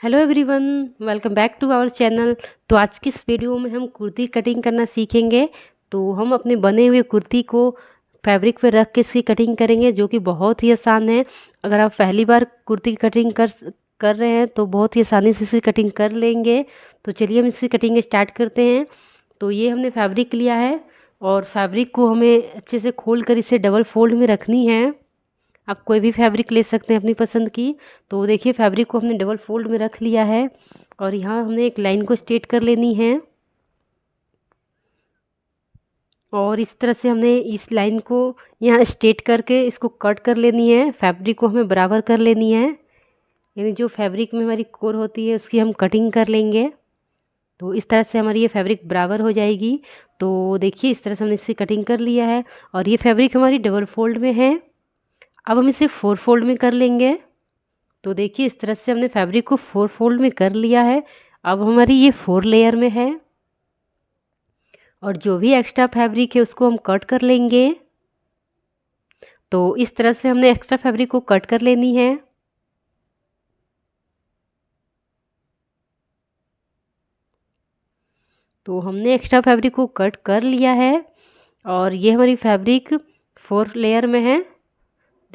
Hello everyone, welcome back to our channel. तो आज की इस वीडियो में हम कुर्ती कटिंग करना सीखेंगे। तो हम अपने बने हुए कुर्ती को फैब्रिक पे रख के इसकी कटिंग करेंगे, जो कि बहुत ही आसान है। अगर आप पहली बार कुर्ती की कटिंग कर रहे हैं तो बहुत ही आसानी से इसकी कटिंग कर लेंगे। तो चलिए हम इसकी कटिंग स्टार्ट करते हैं। तो ये हमने फैब्रिक लिया है और फैब्रिक को हमें अच्छे से खोल कर इसे डबल फोल्ड में रखनी है। आप कोई भी फैब्रिक ले सकते हैं अपनी पसंद की। तो देखिए फैब्रिक को हमने डबल फोल्ड में रख लिया है और यहाँ हमने एक लाइन को स्ट्रेट कर लेनी है और इस तरह से हमने इस लाइन को यहाँ स्ट्रेट करके इसको कट कर लेनी है। फैब्रिक को हमें बराबर कर लेनी है, यानी जो फैब्रिक में हमारी कोर होती है उसकी हम कटिंग कर लेंगे। तो इस तरह से हमारी ये फैब्रिक बराबर हो जाएगी। तो देखिए इस तरह से हमने इसकी कटिंग कर लिया है और ये फैब्रिक हमारी डबल फोल्ड में है। अब हम इसे 4 फोल्ड में कर लेंगे। तो देखिए इस तरह से हमने फैब्रिक को 4 फोल्ड में कर लिया है। अब हमारी ये 4 लेयर में है और जो भी एक्स्ट्रा फैब्रिक है उसको हम कट कर लेंगे। तो इस तरह से हमने एक्स्ट्रा फैब्रिक को कट कर लेनी है। तो हमने एक्स्ट्रा फैब्रिक को कट कर लिया है और ये हमारी फैब्रिक 4 लेयर में है।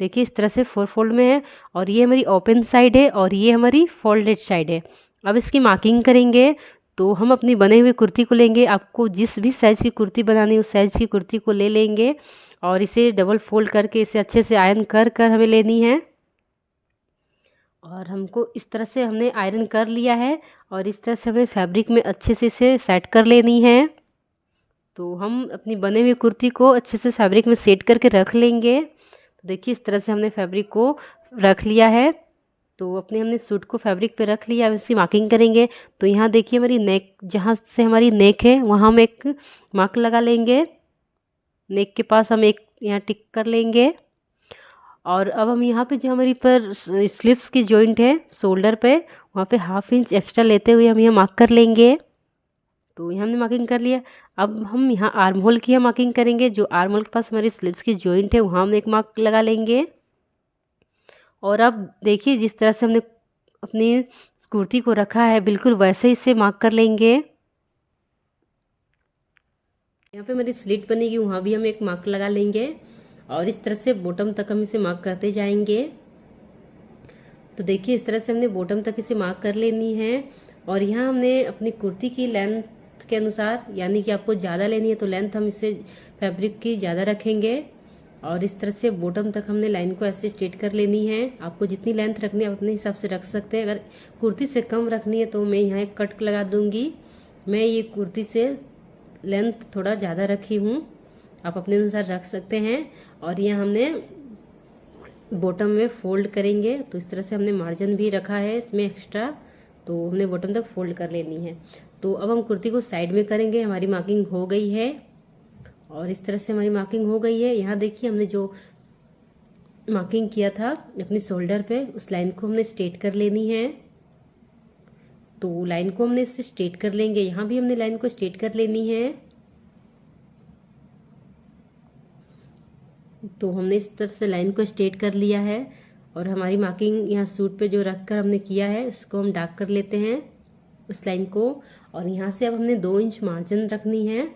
देखिए इस तरह से 4 फोल्ड में है और ये हमारी ओपन साइड है और ये हमारी फोल्डेड साइड है। अब इसकी मार्किंग करेंगे। तो हम अपनी बने हुई कुर्ती को लेंगे। आपको जिस भी साइज़ की कुर्ती बनानी है उस साइज़ की कुर्ती को ले लेंगे और इसे डबल फोल्ड करके इसे अच्छे से आयरन कर कर हमें लेनी है। और हमको इस तरह से हमने आयरन कर लिया है और इस तरह से हमें फैब्रिक में अच्छे से इसे सेट कर लेनी है। तो हम अपनी बने हुई कुर्ती को अच्छे से फैब्रिक में सेट करके रख लेंगे। तो देखिए इस तरह से हमने फैब्रिक को रख लिया है। तो अपने हमने सूट को फैब्रिक पे रख लिया, अब इसकी मार्किंग करेंगे। तो यहाँ देखिए हमारी नेक, जहाँ से हमारी नेक है वहाँ हम एक मार्क लगा लेंगे। नेक के पास हम एक यहाँ टिक कर लेंगे और अब हम यहाँ पे जो हमारी पर स्लीव्स की जॉइंट है शोल्डर पे, वहाँ पे ½ इंच एक्स्ट्रा लेते हुए हम यहाँ मार्क कर लेंगे। तो यहाँ हमने मार्किंग कर लिया। अब हम यहाँ आर्म होल की मार्किंग करेंगे। जो आर्म होल के पास हमारी स्लीव्स की जॉइंट है वहाँ हम एक मार्क लगा लेंगे। और अब देखिए जिस तरह से हमने अपनी कुर्ती को रखा है बिल्कुल वैसे ही इसे मार्क कर लेंगे। यहाँ पे हमारी स्लिट बनेगी वहाँ भी हम एक मार्क लगा लेंगे और इस तरह से बॉटम तक हम इसे मार्क करते जाएंगे। तो देखिए इस तरह से हमने बॉटम तक इसे मार्क कर लेनी है और यहाँ हमने अपनी कुर्ती की लेंथ के अनुसार, यानी कि आपको ज़्यादा लेनी है तो लेंथ हम इसे फैब्रिक की ज़्यादा रखेंगे और इस तरह से बॉटम तक हमने लाइन को ऐसे स्ट्रेट कर लेनी है। आपको जितनी लेंथ रखनी है आप अपने हिसाब से रख सकते हैं। अगर कुर्ती से कम रखनी है तो मैं यहाँ एक कट लगा दूंगी। मैं ये कुर्ती से लेंथ थोड़ा ज़्यादा रखी हूँ, आप अपने अनुसार रख सकते हैं। और यहाँ हमने बॉटम में फोल्ड करेंगे। तो इस तरह से हमने मार्जिन भी रखा है इसमें एक्स्ट्रा, तो हमने बॉटम तक फोल्ड कर लेनी है। तो अब हम कुर्ती को साइड में करेंगे। हमारी मार्किंग हो गई है और इस तरह से हमारी मार्किंग हो गई है। यहाँ देखिए हमने जो मार्किंग किया था अपनी शोल्डर पे उस लाइन को हमने स्ट्रेट कर लेनी है। तो लाइन को हमने इससे स्ट्रेट कर लेंगे। यहाँ भी हमने लाइन को स्ट्रेट कर लेनी है। तो हमने इस तरह से लाइन को स्ट्रेट कर लिया है और हमारी मार्किंग यहाँ सूट पे जो रख कर हमने किया है उसको हम डार्क कर लेते हैं उस लाइन को। और यहाँ से अब हमने 2 इंच मार्जिन रखनी है।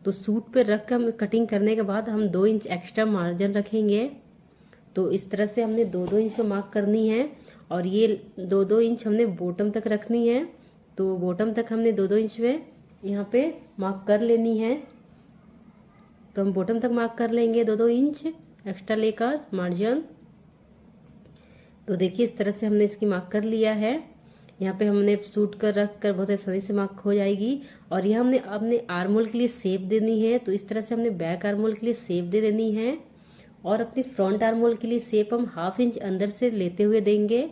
तो सूट पे रख कर हम कटिंग करने के बाद हम 2 इंच एक्स्ट्रा मार्जिन रखेंगे। तो इस तरह से हमने 2-2 इंच पे मार्क करनी है और ये 2-2 इंच हमने बॉटम तक रखनी है। तो बॉटम तक हमने 2-2 इंच में यहाँ पे मार्क कर लेनी है। तो हम बॉटम तक मार्क कर लेंगे 2-2 इंच एक्स्ट्रा लेकर मार्जिन। तो देखिए इस तरह से हमने इसकी मार्क कर लिया है। यहाँ पे हमने सूट कर रख कर बहुत आसानी से मार्क हो जाएगी। और यह हमने अपने आर्म होल के लिए शेप देनी है। तो इस तरह से हमने बैक आर्म होल के लिए शेप दे देनी है और अपनी फ्रंट आर्म होल के लिए शेप हम ½ इंच अंदर से लेते हुए देंगे।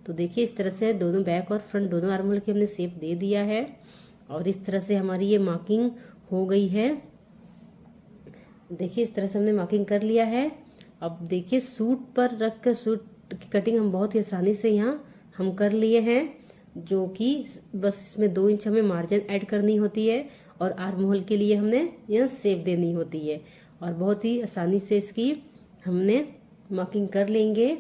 तो देखिए इस तरह से दोनों बैक और फ्रंट दोनों आर्म होल की हमने शेप दे दिया है और इस तरह से हमारी ये मार्किंग हो गई है। देखिए इस तरह से हमने मार्किंग कर लिया है। अब देखिए सूट पर रख कर सूट की कटिंग हम बहुत ही आसानी से यहाँ हम कर लिए हैं, जो कि बस इसमें 2 इंच हमें मार्जिन ऐड करनी होती है और आर्म होल के लिए हमने यहाँ शेप देनी होती है और बहुत ही आसानी से इसकी हमने मार्किंग कर लेंगे।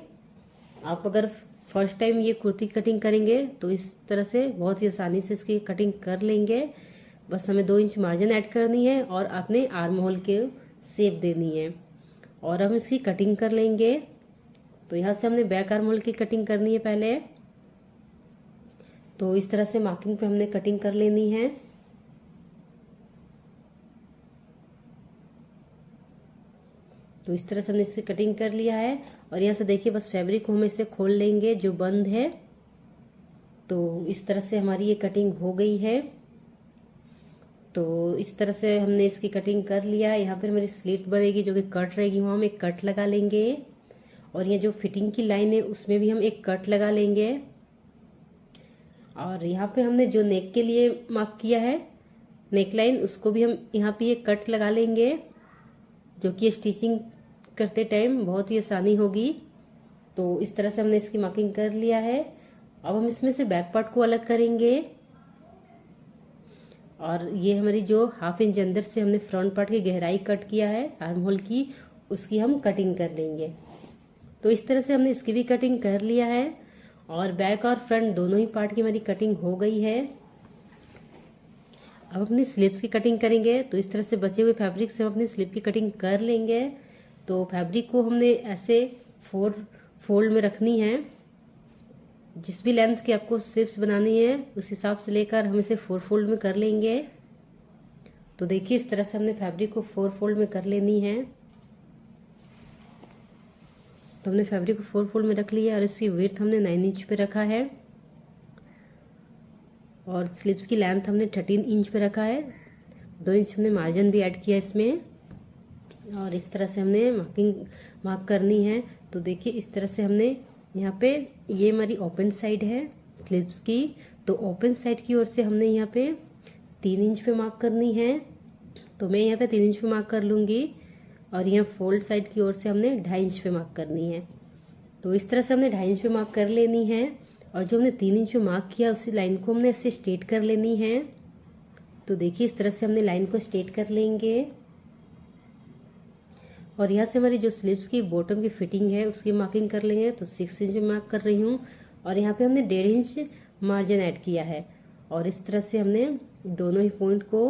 आप अगर फर्स्ट टाइम ये कुर्ती कटिंग करेंगे तो इस तरह से बहुत ही आसानी से इसकी कटिंग कर लेंगे। बस हमें 2 इंच मार्जिन ऐड करनी है और अपने आर्म होल के शेप देनी है और हम इसकी कटिंग कर लेंगे। तो यहाँ से हमने बैक आर्म होल की कटिंग करनी है पहले। तो इस तरह से मार्किंग पे हमने कटिंग कर लेनी है। तो इस तरह से हमने इसकी कटिंग कर लिया है और यहाँ से देखिए बस फैब्रिक को हम इसे खोल लेंगे जो बंद है। तो इस तरह से हमारी ये कटिंग हो गई है। तो इस तरह से हमने इसकी कटिंग कर लिया है। यहाँ पर मेरी स्लिट बनेगी जो कि कट रहेगी, वहाँ हम एक कट लगा लेंगे और ये जो फिटिंग की लाइन है उसमें भी हम एक कट लगा लेंगे। और यहाँ पे हमने जो नेक के लिए मार्क किया है नेक लाइन, उसको भी हम यहाँ पे एक कट लगा लेंगे जो कि स्टिचिंग करते टाइम बहुत ही आसानी होगी। तो इस तरह से हमने इसकी मार्किंग कर लिया है। अब हम इसमें से बैक पार्ट को अलग करेंगे और ये हमारी जो 1/2 इंच अंदर से हमने फ्रंट पार्ट की गहराई कट किया है आर्म होल की, उसकी हम कटिंग कर लेंगे। तो इस तरह से हमने इसकी भी कटिंग कर लिया है और बैक और फ्रंट दोनों ही पार्ट की हमारी कटिंग हो गई है। अब अपनी स्लीव्स की कटिंग करेंगे। तो इस तरह से बचे हुए फैब्रिक से हम अपनी स्लीव की कटिंग कर लेंगे। तो फैब्रिक को हमने ऐसे 4 फोल्ड में रखनी है। जिस भी लेंथ की आपको स्लीव्स बनानी है उस हिसाब से लेकर हम इसे 4 फोल्ड में कर लेंगे। तो देखिए इस तरह से हमने फैब्रिक को 4 फोल्ड में कर लेनी है। तो हमने फैब्रिक को 4 फोल्ड में रख लिया और इसकी विड्थ हमने 9 इंच पे रखा है और स्लीव्स की लेंथ हमने 13 इंच पे रखा है। 2 इंच हमने मार्जिन भी ऐड किया इसमें और इस तरह से हमने मार्क करनी है। तो देखिए इस तरह से हमने यहाँ पे, ये हमारी ओपन साइड है स्लीव्स की, तो ओपन साइड की ओर से हमने यहाँ पे 3 इंच पे मार्क करनी है। तो मैं यहाँ पे 3 इंच पे मार्क कर लूँगी और यहाँ फोल्ड साइड की ओर से हमने 2.5 इंच पे मार्क करनी है। तो इस तरह से हमने 2.5 इंच पे मार्क कर लेनी है और जो हमने 3 इंच पे मार्क किया उसी लाइन को हमने इससे स्ट्रेट कर लेनी है। तो देखिए इस तरह से हमने लाइन को स्ट्रेट कर लेंगे और यहाँ से हमारी जो स्लीव्स की बॉटम की फिटिंग है उसकी मार्किंग कर लेंगे। तो 6 इंच पे मार्क कर रही हूँ और यहाँ पे हमने 1.5 इंच मार्जिन ऐड किया है और इस तरह से हमने दोनों ही पॉइंट को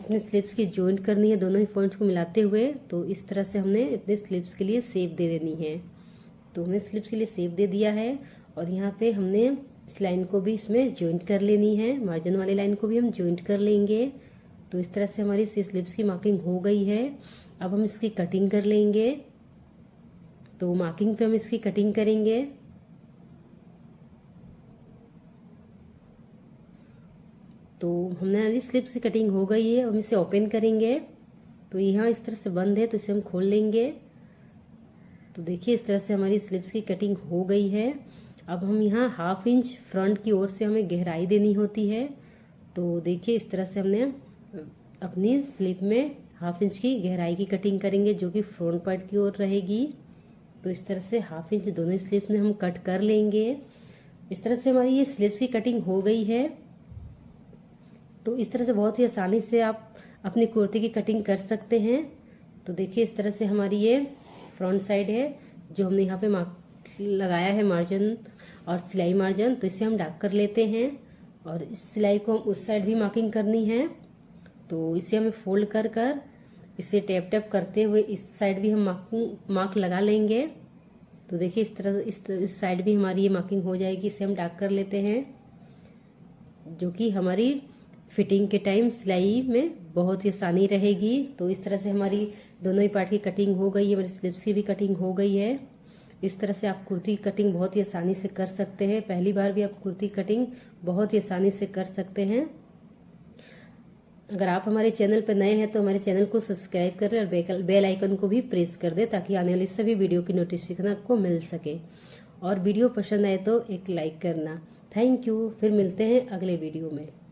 अपने स्लीव्स की जॉइंट करनी है, दोनों ही पॉइंट्स को मिलाते हुए। तो इस तरह से हमने अपने स्लीव्स के लिए शेप दे देनी है। तो हमने स्लीव्स के लिए शेप दे दिया है और यहाँ पे हमने इस लाइन को भी इसमें जॉइंट कर लेनी है, मार्जिन वाली लाइन को भी हम जॉइंट कर लेंगे। तो इस तरह से हमारी स्लीव्स की मार्किंग हो गई है। अब हम इसकी कटिंग कर लेंगे। तो मार्किंग पे हम इसकी कटिंग करेंगे। तो हमने हमारी स्लीव्स की कटिंग हो गई है। हम इसे ओपन करेंगे। तो यहाँ इस तरह से बंद है तो इसे हम खोल लेंगे। तो देखिए इस तरह से हमारी स्लीव्स की कटिंग हो गई है। अब हम यहाँ 1/2 इंच फ्रंट की ओर से हमें गहराई देनी होती है। तो देखिए इस तरह से हमने अपनी स्लीव में 1/2 इंच की गहराई की कटिंग करेंगे जो कि फ्रंट पार्ट की ओर रहेगी। तो इस तरह से 1/2 इंच दोनों स्लीव में हम कट कर लेंगे। इस तरह से हमारी ये स्लीव्स की कटिंग हो गई है। तो इस तरह से बहुत ही आसानी से आप अपनी कुर्ती की कटिंग कर सकते हैं। तो देखिए इस तरह से हमारी ये फ्रंट साइड है जो हमने यहाँ पे मार्क लगाया है मार्जिन और सिलाई मार्जिन, तो इसे हम डार्क कर लेते हैं और इस सिलाई को हम उस साइड भी मार्किंग करनी है। तो इसे हमें फोल्ड कर कर इसे टैप टैप करते हुए इस साइड भी हम मार्क लगा लेंगे। तो देखिए इस तरह इस साइड भी हमारी ये मार्किंग हो जाएगी। इसे हम डार्क कर लेते हैं जो कि हमारी फिटिंग के टाइम सिलाई में बहुत ही आसानी रहेगी। तो इस तरह से हमारी दोनों ही पार्ट की कटिंग हो गई है, हमारी स्लीव्स की भी कटिंग हो गई है। इस तरह से आप कुर्ती कटिंग बहुत ही आसानी से कर सकते हैं। पहली बार भी आप कुर्ती कटिंग बहुत ही आसानी से कर सकते हैं। अगर आप हमारे चैनल पर नए हैं तो हमारे चैनल को सब्सक्राइब करें और बेल आइकन को भी प्रेस कर दें ताकि आने वाली सभी वीडियो की नोटिफिकेशन आपको मिल सके। और वीडियो पसंद आए तो एक लाइक करना। Thank you. फिर मिलते हैं अगले वीडियो में।